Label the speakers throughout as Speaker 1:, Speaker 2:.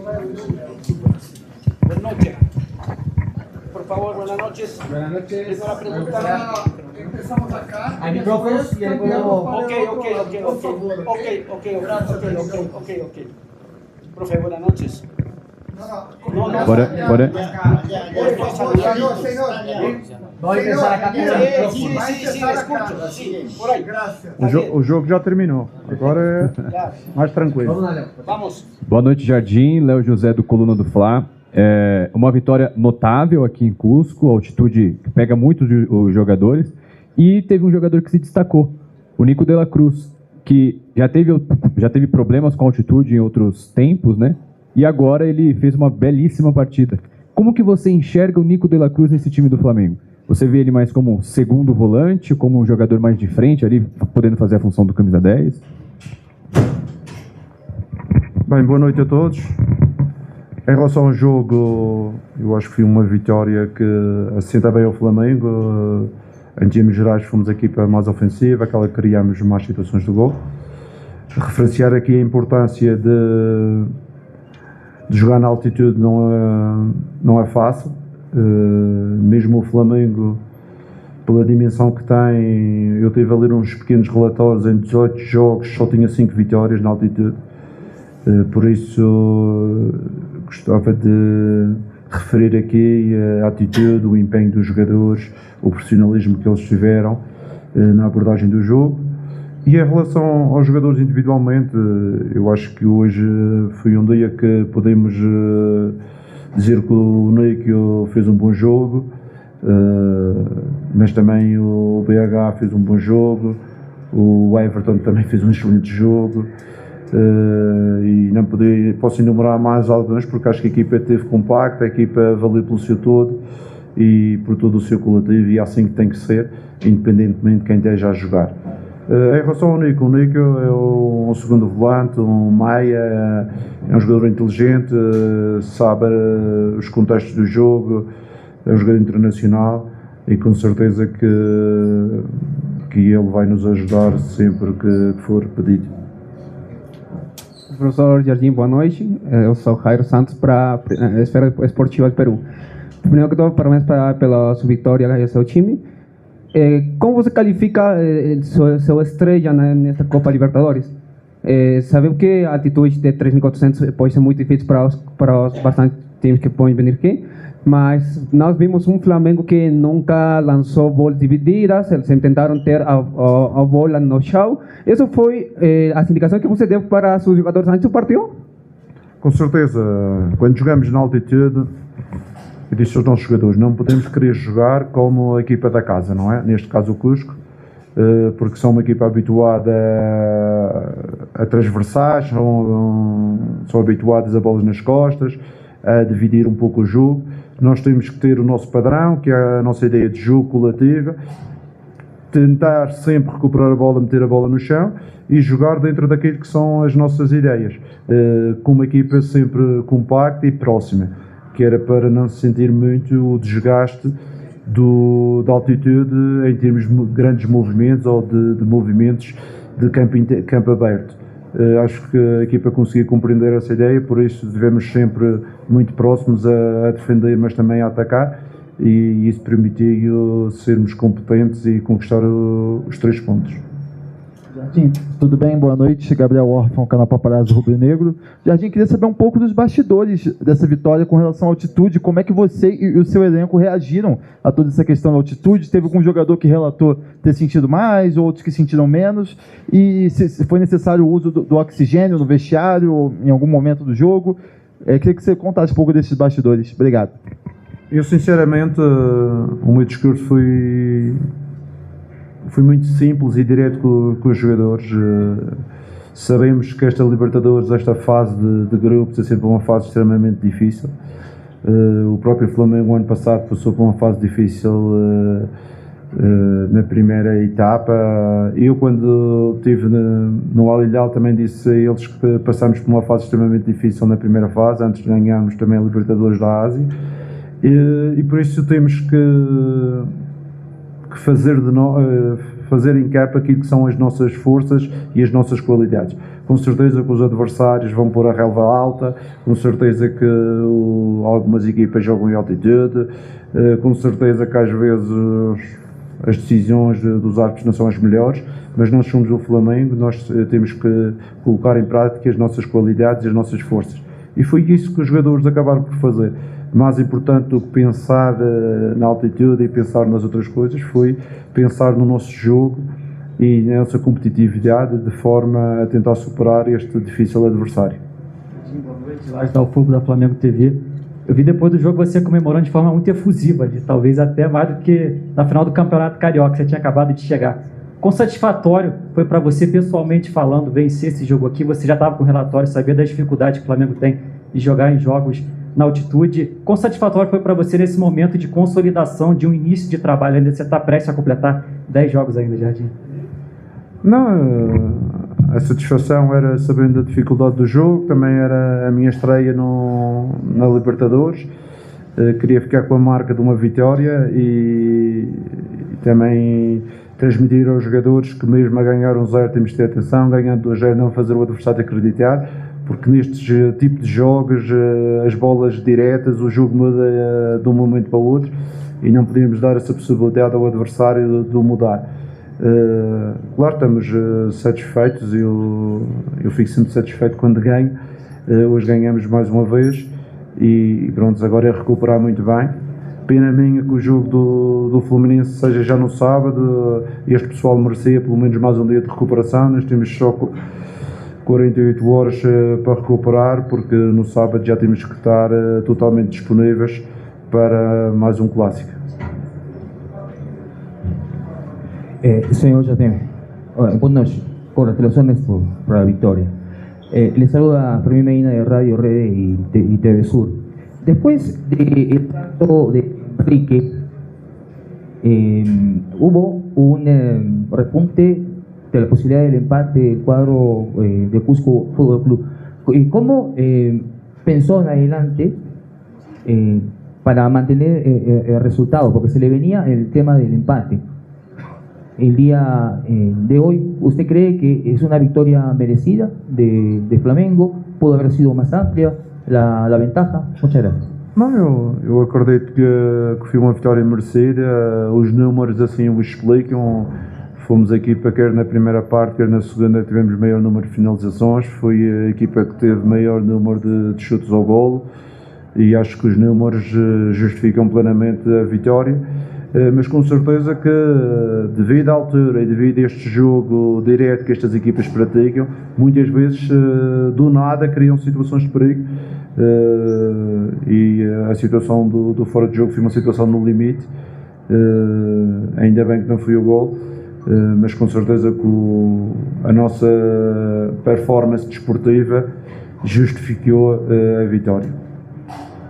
Speaker 1: Buenas noches. Por favor, buenas noches.
Speaker 2: Buenas noches.
Speaker 1: Primera pregunta.
Speaker 3: Empezamos acá.
Speaker 2: Hay micrófonos y ahí podemos...
Speaker 1: Ok. Profe, buenas noches. No.
Speaker 4: Bora.
Speaker 2: Vamos empezar acá com o
Speaker 1: Sí,
Speaker 2: microfone.
Speaker 1: escucho. Sí, por ahí.
Speaker 5: O jogo já terminou. Agora é mais tranquilo.
Speaker 2: Vamos lá, Léo.
Speaker 1: Vamos.
Speaker 4: Boa noite, Jardim. Léo José, do Coluna do Fla. Uma vitória notável aqui em Cusco, altitude que pega muito os jogadores. E teve um jogador que se destacou, o Nico de la Cruz, que já teve problemas com altitude em outros tempos, né? E agora ele fez uma belíssima partida. Como que você enxerga o Nico de la Cruz nesse time do Flamengo? Você vê ele mais como segundo volante, como um jogador mais de frente ali, podendo fazer a função do camisa 10?
Speaker 5: Bem, boa noite a todos. Em relação ao jogo, eu acho que foi uma vitória que assenta bem ao Flamengo. Em termos gerais, fomos a equipa mais ofensiva, aquela que criámos mais situações de gol. Referenciar aqui a importância de jogar na altitude não é fácil. Mesmo o Flamengo, pela dimensão que tem, eu tive a ler uns pequenos relatórios, em 18 jogos só tinha 5 vitórias na altitude. Por isso gostava de referir aqui a atitude, o empenho dos jogadores, o profissionalismo que eles tiveram na abordagem do jogo. E em relação aos jogadores individualmente, eu acho que hoje foi um dia que podemos dizer que o Nico fez um bom jogo, mas também o BH fez um bom jogo, o Everton também fez um excelente jogo. E não posso enumerar mais alguns porque acho que a equipa esteve compacta, a equipa valeu pelo seu todo e por todo o seu coletivo, e é assim que tem que ser, independentemente de quem esteja a jogar. Em relação ao Nico, o Nico é um segundo volante, um meia, é um jogador inteligente, sabe os contextos do jogo, é um jogador internacional e com certeza que ele vai nos ajudar sempre que for pedido.
Speaker 6: Professor Jardim, boa noite. Eu sou Jairo Santos para a Esfera Esportiva do Peru. Primeiro que tudo, parabéns pela sua vitória e seu time. Como você qualifica sua estreia nesta Copa Libertadores? Sabemos que a altitude de 3.400 pode ser muito difícil para os bastantes times que podem vir aqui, mas nós vimos um Flamengo que nunca lançou bolas divididas, eles tentaram ter a bola no chão. Isso foi a indicação que você deu para seus jogadores antes do partido?
Speaker 5: Com certeza, quando jogamos na altitude, eu disse aos nossos jogadores, não podemos querer jogar como a equipa da casa, não é? Neste caso o Cusco, porque são uma equipa habituada a transversais, são habituadas a bolas nas costas, a dividir um pouco o jogo. Nós temos que ter o nosso padrão, que é a nossa ideia de jogo coletiva, tentar sempre recuperar a bola, meter a bola no chão e jogar dentro daquilo que são as nossas ideias, com uma equipa sempre compacta e próxima, que era para não se sentir muito o desgaste da altitude em termos de grandes movimentos ou de movimentos de campo aberto. Acho que a equipa conseguiu compreender essa ideia, por isso devemos sempre muito próximos a defender, mas também a atacar, e isso permitiu sermos competentes e conquistar os 3 pontos.
Speaker 7: Jardim, tudo bem? Boa noite. Gabriel Orfão, canal Paparazzo Rubro Negro. Jardim, queria saber um pouco dos bastidores dessa vitória com relação à altitude. Como é que você e o seu elenco reagiram a toda essa questão da altitude? Teve algum jogador que relatou ter sentido mais, outros que sentiram menos? E se foi necessário o uso do oxigênio no vestiário ou em algum momento do jogo? Queria que você contasse um pouco desses bastidores. Obrigado.
Speaker 5: Eu, sinceramente, o meu discurso foi muito simples e direto com os jogadores. Sabemos que esta Libertadores, esta fase de grupos, é sempre uma fase extremamente difícil. O próprio Flamengo, ano passado, passou por uma fase difícil na primeira etapa. Eu, quando estive no Al Hilal, também disse a eles que passámos por uma fase extremamente difícil na primeira fase, antes de ganharmos também a Libertadores da Ásia. E por isso temos que fazer em campo aquilo que são as nossas forças e as nossas qualidades. Com certeza que os adversários vão pôr a relva alta, com certeza que algumas equipas jogam em altitude, com certeza que às vezes as decisões dos árbitros não são as melhores, mas nós somos o Flamengo, nós temos que colocar em prática as nossas qualidades e as nossas forças. E foi isso que os jogadores acabaram por fazer. Mais importante do que pensar na altitude e pensar nas outras coisas foi pensar no nosso jogo e na nossa competitividade de forma a tentar superar este difícil adversário.
Speaker 8: Boa noite, Lars Dal Fogo da Flamengo TV. Eu vi depois do jogo você comemorando de forma muito efusiva, talvez até mais do que na final do Campeonato Carioca, você tinha acabado de chegar. Quão satisfatório foi para você, pessoalmente falando, vencer esse jogo aqui? Você já estava com o relatório, sabia das dificuldades que o Flamengo tem de jogar em jogos na altitude. Quão satisfatório foi para você nesse momento de consolidação, de um início de trabalho? Ainda você está prestes a completar 10 jogos ainda, Jardim?
Speaker 5: Não, a satisfação era sabendo da dificuldade do jogo, também era a minha estreia na Libertadores. Queria ficar com a marca de uma vitória e também transmitir aos jogadores que mesmo a ganhar 1-0 temos de ter atenção, ganhando 2-0 não fazer o adversário acreditar, porque nestes tipos de jogos, as bolas diretas, o jogo muda de um momento para o outro e não podíamos dar essa possibilidade ao adversário de o mudar. Claro, estamos satisfeitos, eu fico sempre satisfeito quando ganho. Hoje ganhamos mais uma vez e pronto, agora é recuperar muito bem. Pena minha que o jogo do Fluminense seja já no sábado. Este pessoal merecia pelo menos mais um dia de recuperação. Nós temos só 48 horas para recuperar, porque no sábado já temos que estar totalmente disponíveis para mais um clássico.
Speaker 9: Señor Jardim, buenas noches. Congratulaciones por la victoria. Le saluda Fermín Medina de Radio Red y TV Sur. Después del trato de Enrique, hubo un repunte de la posibilidad del empate del cuadro de Cusco Fútbol Club. ¿Cómo pensó en adelante para mantener el resultado? Porque se le venía el tema del empate. El día de hoy, ¿usted cree que es una victoria merecida de Flamengo? ¿Pudo haber sido más amplia la ventaja? Muchas gracias.
Speaker 5: Não, eu acredito que foi uma vitória merecida. Os números assim o explicam. Fomos a equipa, quer na primeira parte, quer na segunda, tivemos maior número de finalizações. Foi a equipa que teve maior número de chutes ao golo e acho que os números justificam plenamente a vitória. Mas com certeza que, devido à altura e devido a este jogo direto que estas equipas praticam, muitas vezes do nada criam situações de perigo, e a situação do fora de jogo foi uma situação no limite. Ainda bem que não foi o gol, mas com certeza que a nossa performance desportiva justificou a vitória.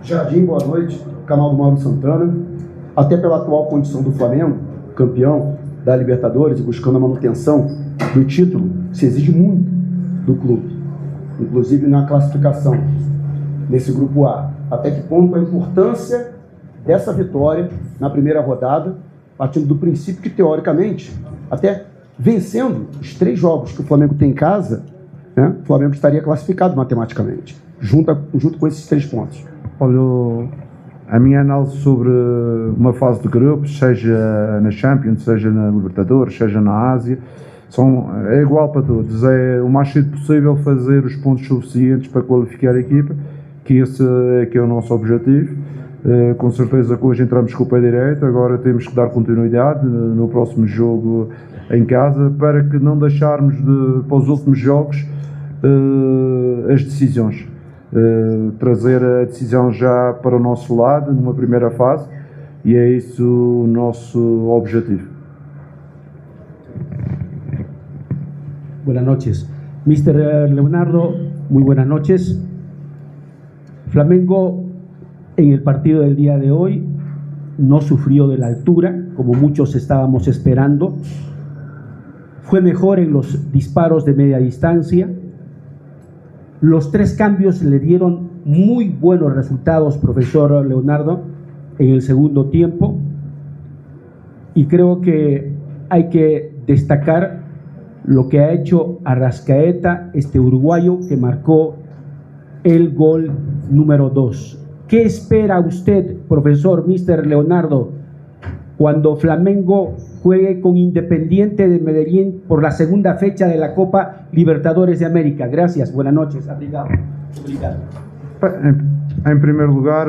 Speaker 10: Jardim, boa noite, canal do Mauro Santana. Até pela atual condição do Flamengo, campeão da Libertadores e buscando a manutenção do título, se exige muito do clube, inclusive na classificação, nesse grupo A. Até que ponto a importância dessa vitória na primeira rodada, partindo do princípio que, teoricamente, até vencendo os 3 jogos que o Flamengo tem em casa, né, o Flamengo estaria classificado matematicamente, junto com esses 3 pontos.
Speaker 5: Olha, a minha análise sobre uma fase de grupos, seja na Champions, seja na Libertadores, seja na Ásia, é igual para todos. É o mais cedo possível fazer os pontos suficientes para qualificar a equipa, que esse é que é o nosso objetivo. Com certeza que hoje entramos com o pé direito, agora temos que dar continuidade no próximo jogo em casa, para que não deixarmos para os últimos jogos as decisões. Trazer a decisão já para o nosso lado numa primeira fase, e é isso o nosso objetivo.
Speaker 11: Buenas noches, Mr. Leonardo, muy buenas noches. Flamengo en el partido del día de hoy no sufrió de la altura como muchos estábamos esperando, fue mejor en los disparos de media distancia. Los 3 cambios le dieron muy buenos resultados, profesor Leonardo, en el segundo tiempo, y creo que hay que destacar lo que ha hecho Arrascaeta, este uruguayo que marcó el gol número 2. ¿Qué espera usted, profesor Mr. Leonardo, cuando Flamengo juegue con Independiente de Medellín por la segunda fecha de la Copa Libertadores de América? Gracias, buenas noches. Obrigado.
Speaker 5: Em primeiro lugar,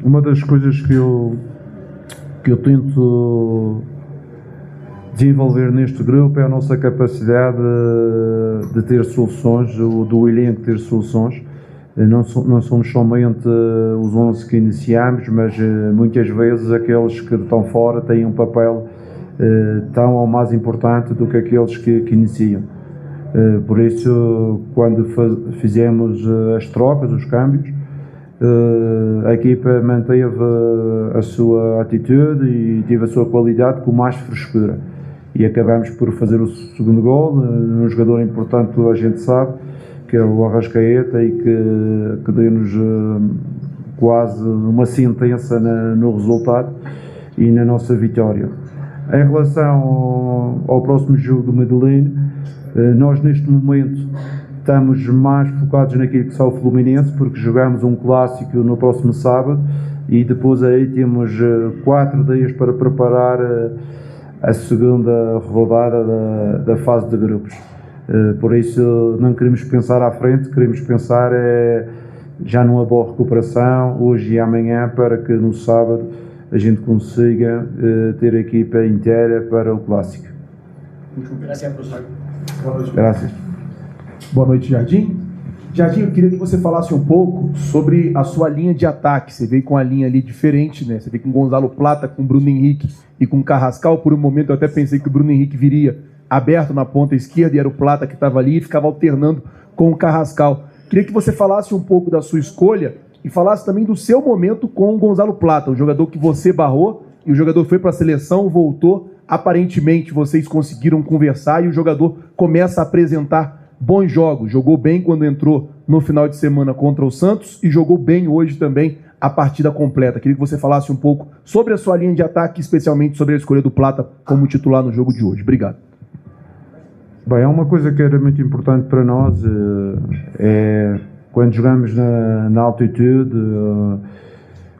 Speaker 5: uma das coisas que eu tento desenvolver neste grupo é a nossa capacidade de ter soluções, do elenco ter soluções. Não somos somente os 11 que iniciamos, mas muitas vezes aqueles que estão fora têm um papel tão ou mais importante do que aqueles que iniciam. Por isso, quando fizemos as trocas, os câmbios, a equipa manteve a sua atitude e teve a sua qualidade com mais frescura. E acabamos por fazer o segundo gol, um jogador importante, toda a gente sabe, que é o Arrascaeta, e que deu-nos quase uma sentença no resultado e na nossa vitória. Em relação ao próximo jogo do Medellín, nós neste momento estamos mais focados naquilo que são o Fluminense, porque jogamos um clássico no próximo sábado e depois aí temos 4 dias para preparar a segunda rodada da fase de grupos. Por isso não queremos pensar à frente, queremos pensar já numa boa recuperação hoje e amanhã, para que no sábado a gente consiga ter a equipa inteira para o clássico.
Speaker 1: Gracias, professor.
Speaker 12: Boa noite.
Speaker 5: Graças.
Speaker 12: Boa noite, Jardim. Jardim, eu queria que você falasse um pouco sobre a sua linha de ataque. Você veio com a linha ali diferente, né? Você veio com Gonzalo Plata, com Bruno Henrique e com Carrascal. Por um momento eu até pensei que o Bruno Henrique viria aberto na ponta esquerda e era o Plata que estava ali e ficava alternando com o Carrascal. Queria que você falasse um pouco da sua escolha e falasse também do seu momento com o Gonzalo Plata, o jogador que você barrou, e o jogador foi para a seleção, voltou. Aparentemente vocês conseguiram conversar e o jogador começa a apresentar bons jogos. Jogou bem quando entrou no final de semana contra o Santos e jogou bem hoje também a partida completa. Queria que você falasse um pouco sobre a sua linha de ataque, especialmente sobre a escolha do Plata como titular no jogo de hoje. Obrigado.
Speaker 5: Bem, é uma coisa que era muito importante para nós, quando jogamos na altitude,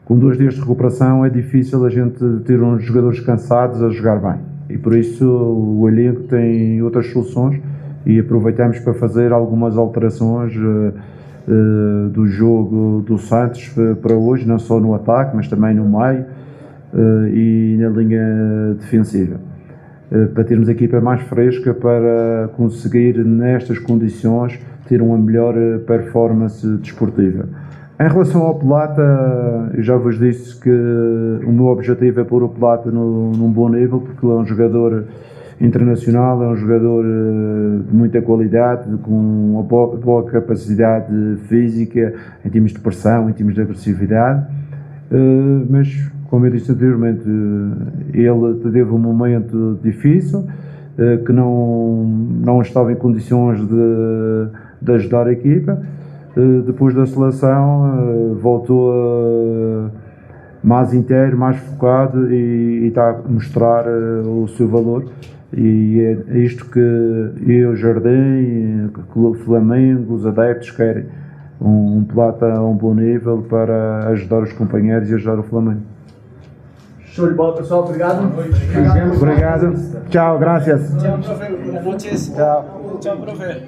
Speaker 5: com 2 dias de recuperação, é difícil a gente ter uns jogadores cansados a jogar bem. E por isso o elenco tem outras soluções e aproveitamos para fazer algumas alterações do jogo do Santos para hoje, não só no ataque, mas também no meio e na linha defensiva. Para termos a equipa mais fresca, para conseguir nestas condições ter uma melhor performance desportiva. Em relação ao Plata, eu já vos disse que o meu objetivo é pôr o Plata num bom nível, porque ele é um jogador internacional, é um jogador de muita qualidade, com uma boa capacidade física, em termos de pressão, em termos de agressividade, mas como eu disse anteriormente, ele teve um momento difícil, que não estava em condições de ajudar a equipa. Depois da seleção voltou mais inteiro, mais focado e está a mostrar o seu valor, e é isto que eu, Jardim, o Flamengo, os adeptos querem, um Plata a um bom nível para ajudar os companheiros e ajudar o Flamengo.
Speaker 2: Show de bola, pessoal. Obrigado.
Speaker 5: Obrigado. Tchau, graças.
Speaker 1: Tchau, profe. Boas noches.
Speaker 2: Tchau.
Speaker 1: Tchau, profe.